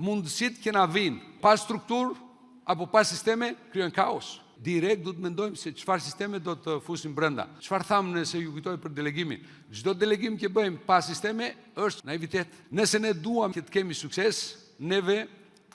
mundësit kena vinë pa strukturë apo pa sisteme, kryon kaos. Direkt du të mendojmë se çfarë sisteme do të fusim brenda. Çfarë thamë nëse ju kujtoj për delegimin? Çdo delegim që bëjmë pa sisteme është naivitet. Nëse ne duam që të kemi sukses, neve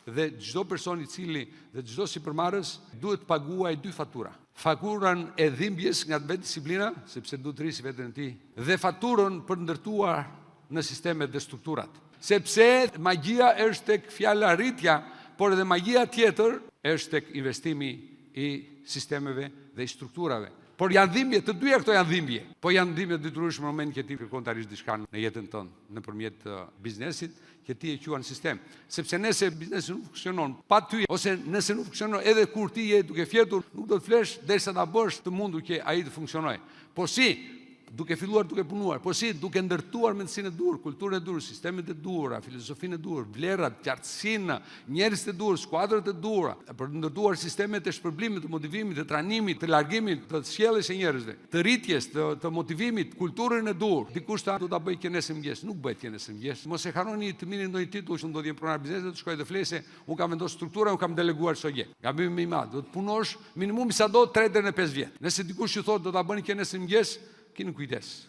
dhe çdo person i cili dhe çdo sipërmarrës duhet paguaj 2 fatura. Faturën e dhimbjes nga vetë disiplina, sepse duhet të rrisi veten e tij, dhe faturën për ndërtuar në sistemet dhe strukturat. Sepse magjia është tek fjala rritja, por edhe magjia tjetër është tek investimi i sistemeve dhe i strukturave. Por janë dhimbje, të dyja këto janë dhimbje. Po janë dhimbje detyrueshme në moment që ti kërkon të arrish diçka në jetën tënde nëpërmjet biznesit, që ti e quan sistem. Sepse nëse biznesi nuk funksionon pa ty, ose nëse nuk funksionon edhe kur ti je duke fjetur, nuk do të flesh derisa ta bësh të mundur që ai të funksionojë. Po si duke filluar duke punuar, po si duke ndërtuar mendsinë e dur, kulturën e dur, sistemet e dura, filozofinë e dur, vlerat, qartësinë, njerëzit e dur, skuadrat e dura, për të ndërtuar sistemet e shpërblimit, të motivimit, të trajnimit, të largimit, të sjelljes së njerëzve, të rritjes, të motivimit, kulturën e dur. Dikush ta do ta bëj kënesë mëngjes, nuk bëhet kënesë mëngjes. Mos e harroni të mirë ndonjë titull që do të jem pronar biznesi, të shkoj të flesë, unë kam vendosur strukturën, unë kam deleguar sogje. Gabimi më i madh, do të punosh minimum sa do 3 deri në 5 vjet. Nëse dikush ju thotë do ta bëni kënesë mëngjes, keni kujdes,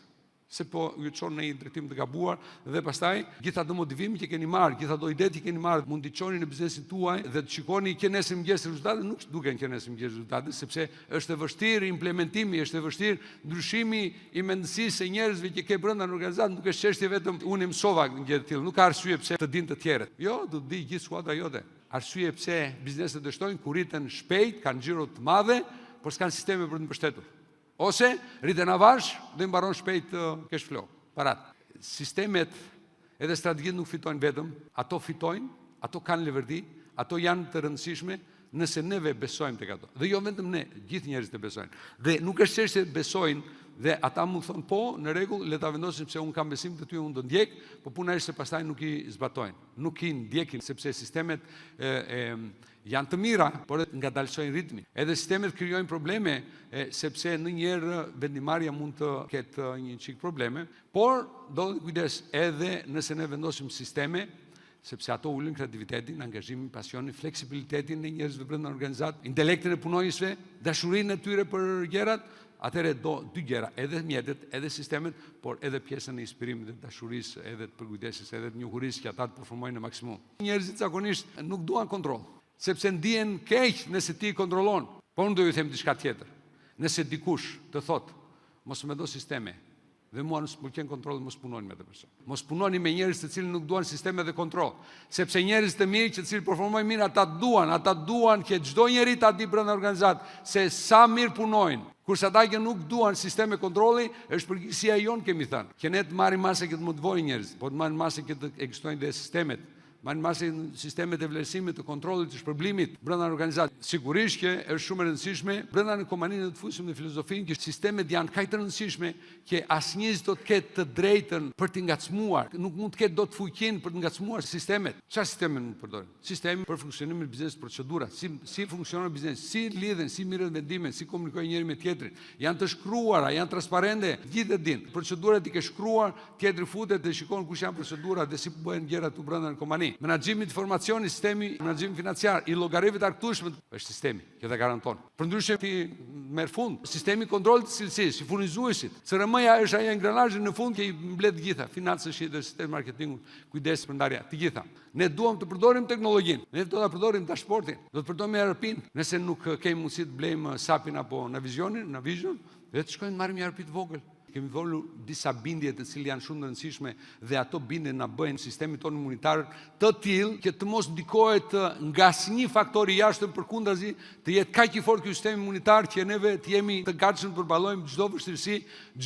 se po ju çon në një drejtim të gabuar dhe pastaj gjitha do motivimi që keni marrë, gjitha do ide që keni marrë, mund t'i çoni në biznesin tuaj dhe të shikoni që nesër mëngjes rezultatet, nuk duken që nesër mëngjes rezultatet, sepse është e vështirë implementimi, është e vështirë ndryshimi i mendësisë së njerëzve që ke brenda në organizatë, nuk është çështje vetëm unë mësova një gjë të tillë, nuk ka arsye pse të dinë të tjerët. Jo, do të di gjithë skuadra jote. Arsye pse bizneset dështojnë kur rriten shpejt, kanë xhiro të madhe, por s'kan sisteme për të mbështetur. Ose rriten avash dhe mbaron shpejt cash flow, parat. Sistemet edhe strategjitë nuk fitojnë vetëm, ato fitojnë, ato kanë leverdi, ato janë të rëndësishme nëse neve besojmë tek ato. Dhe jo vetëm ne, gjithë njerëzit e besojnë. Dhe nuk është çështje besojnë dhe ata mund thonë po, në rregull, le ta vendosim se unë kam besim të ty, unë do ndjek, po puna është se pastaj nuk i zbatojnë, nuk i ndjekin sepse sistemet janë të mira, por ngadalsojnë ritmin. Edhe sistemet krijojnë probleme sepse ndonjëherë vendimarrja mund të ketë një çik probleme, por do të kujdes edhe nëse ne vendosim sisteme, sepse ato ulin kreativitetin, angazhimin, pasionin, fleksibilitetin e njerëzve brenda organizatë, intelektin e punonjësve, dashurinë e tyre për gjërat. Atëherë do 2 gjëra, edhe mjetet, edhe sistemet, por edhe pjesën e inspirimit, dhe dashurisë, edhe të përkujdesis, edhe të njohurisë që ata të performojnë në maksimum. Njerëzit zakonisht nuk duan kontroll, sepse ndihen keq nëse ti kontrollon. Po unë do ju them diçka tjetër. Nëse dikush të thotë, mos më do sisteme, dhe mua nësë pëlqen kontroll, mos punoni me atë person. Mos punoni me njerëz të cilët nuk duan sisteme dhe kontroll, sepse njerëz të mirë që të cilët performojnë mirë, ata duan që çdo njeri ta di brenda organizatë se sa mirë punojnë. Kurse ata që nuk duan sisteme kontrolli, është përgjegjësia jonë, kemi thënë, që ne të marrim masë që të motivojnë njerëz, po të marrim masë që të ekzistojnë dhe sistemet. Marrin masë sistemet e vlerësimit, të kontrollit, të shpërblimit brenda organizatës. Sigurisht që është shumë e rëndësishme brenda në kompaninë të fusim në filozofinë që sistemet janë kaq të rëndësishme që asnjë do të ketë të drejtën për të ngacmuar, nuk mund të ketë dot fuqinë për të ngacmuar sistemet. Çfarë sisteme mund të përdorin? Sistemi për funksionimin e biznesit, procedura, si funksionon biznesi, si lidhen, si mirën vendimet, si komunikojnë njëri me tjetrin. Janë të shkruara, janë transparente, gjithë e dinë. Procedurat i ke shkruar, tjetri futet dhe shikon kush janë procedurat dhe si bëhen gjërat tu brenda në kompani. Menaxhimi i informacionit, sistemi menaxhimi financiar, i llogarive të argëtueshme është sistemi që ta garanton. Përndryshe ti merr fund, sistemi kontrollit të cilësisë, i furnizuesit. CRM-ja është ai engranazhi në fund që i mbledh gjitha, financës dhe sistemi marketingut, kujdes për ndarja, të gjitha. Ne duam të përdorim teknologjinë, ne do ta përdorim dashboardin, do të përdorim ERP-n, nëse nuk kemi mundësi të blejmë SAP-in apo Navisionin, dhe të shkojmë të marrim një ERP të vogël. Kemi volur disa bindje të cilë janë shumë të rëndësishme dhe ato bindje na bëjnë sistemi tonë imunitar të tillë që të mos ndikohet nga asnjë faktor i jashtëm, përkundazi të jetë kaq i fortë ky sistem imunitar që neve të jemi të gatshëm të përballojmë çdo vështirësi,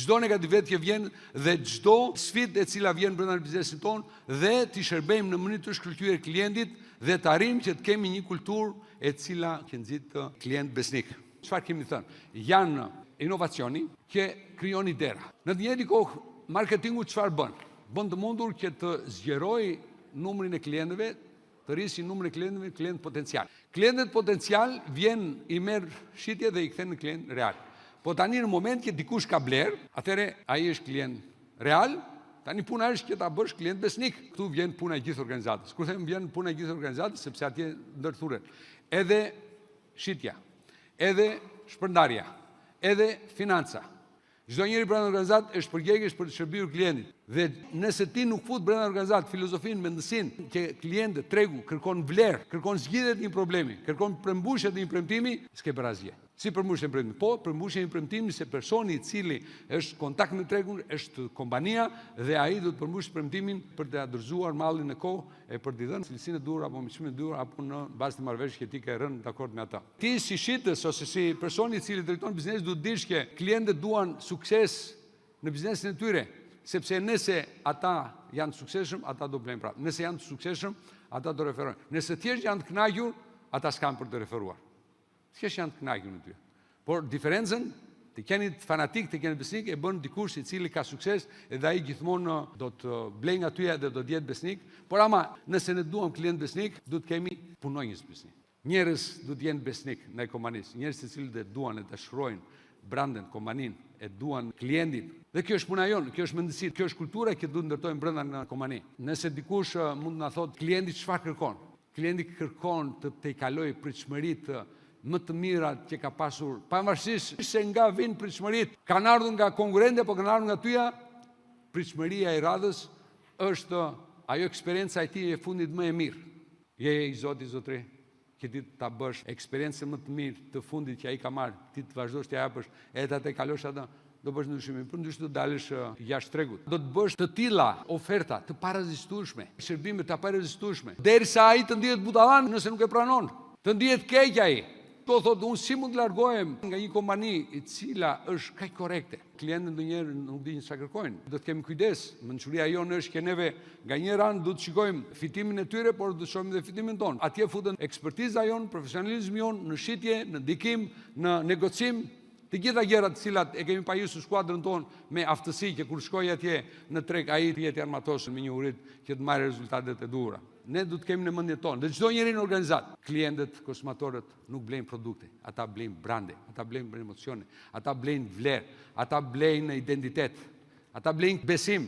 çdo negativitet që vjen dhe çdo sfidë e cila vjen brenda biznesit tonë dhe të shërbejmë në mënyrë të shkëlqyer klientit dhe të arrijmë që të kemi një kulturë e cila që nxit klient besnik. Çfarë kemi thënë? Janë inovacioni që krijon idera. Në të njëjtin kohë, marketingu çfarë bën? Bën të mundur që të zgjerojë numrin e klientëve, të rrisë numrin e klientëve, klient potencial. Klientët potencial vjen i merr shitje dhe i kthen në klient real. Po tani në moment që dikush ka bler, atëre ai është klient real Tani puna është që ta bësh klient besnik. Këtu vjen puna e gjithë organizatës. Kur them vjen puna e gjithë organizatës, sepse atje ndërthuret edhe shitja, edhe shpërndarja, edhe financa. Çdo njeri brenda organizatë është përgjegjës për të shërbyer klientit. Dhe nëse ti nuk fut brenda organizatë filozofinë, mendësinë që klienti, tregu kërkon vlerë, kërkon zgjidhje të një problemi, kërkon përmbushje të një premtimi, s'ke bërë asgjë. Si përmbushje e premtimit? Po, përmbushje e një premtimi se personi i cili është kontakt me tregun është kompania dhe ai do të përmbushë premtimin për të dorëzuar mallin në kohë e për t'i dhënë cilësinë e duhur apo mësimin e duhur apo në bazë të marrëveshjes që ti ke rënë dakord me ata. Ti si shitës ose si personi i cili drejton biznes duhet dish që klientët duan sukses në biznesin e tyre, sepse nëse ata janë të suksesshëm, ata do blejnë prapë. Nëse janë të suksesshëm, ata do referojnë. Nëse thjesht janë të kënaqur, ata s'kan për të referuar. Thjesht janë të kënaqur në ty. Por diferencën, të keni fanatik, të keni besnik, e bën dikush i cili ka sukses edhe ai gjithmonë do të blej nga tyja dhe do të jetë besnik. Por ama, nëse ne duam klient besnik, duhet kemi punonjës besnik. Njerëz duhet të jenë besnik në kompanisë, njerëz të cilët e duan e dashurojnë brandin, kompaninë, e duan klientin. Dhe kjo është puna jonë, kjo është mendësi, kjo është kultura që duhet ndërtojmë brenda në kompani. Nëse dikush mund na thotë klienti çfarë kërkon? Klienti kërkon të i kalojë pritshmëritë më të mirat që ka pasur, pavarësisht se nga vijnë pritshmëritë, kanë ardhur nga konkurrentë apo kanë ardhur nga tyja, pritshmëria e radhës është ajo eksperjenca e tij e fundit më e mirë. Je i Zoti, zotëri, që ti ta bësh eksperiencën më të mirë të fundit që ai ka marrë, ti të vazhdosh të japësh, edhe atë kalosh atë, do bësh ndryshimin, për ndryshe do dalësh jashtë tregut. Do të bësh të tilla oferta të parezistueshme, shërbime të parezistueshme, derisa ai të ndihet budallan nëse nuk e pranon, të ndihet keq ai. Do thotë, unë si mund të largohem nga një kompani i cila është kaq korrekte. Klientët ndonjëherë nuk dinë çfarë kërkojnë. Do të kemi kujdes. Mençuria jonë është që neve nga një ran do të shikojmë fitimin e tyre, por do të shohim edhe fitimin tonë. Atje futen ekspertiza jonë, profesionalizmi jonë në shitje, në ndikim, në negocim, të gjitha gjërat të cilat e kemi pajisur skuadrën tonë me aftësi që kur shkoj atje në treg ai të jetë armatosur me një urit që të marrë rezultatet e duhura. Ne du të kemi në mendjen tonë. Dhe çdo njeri në organizat, klientët, konsumatorët nuk blejnë produkte, ata blejnë brande, ata blejnë emocione, ata blejnë vlerë, ata blejnë identitet, ata blejnë besim.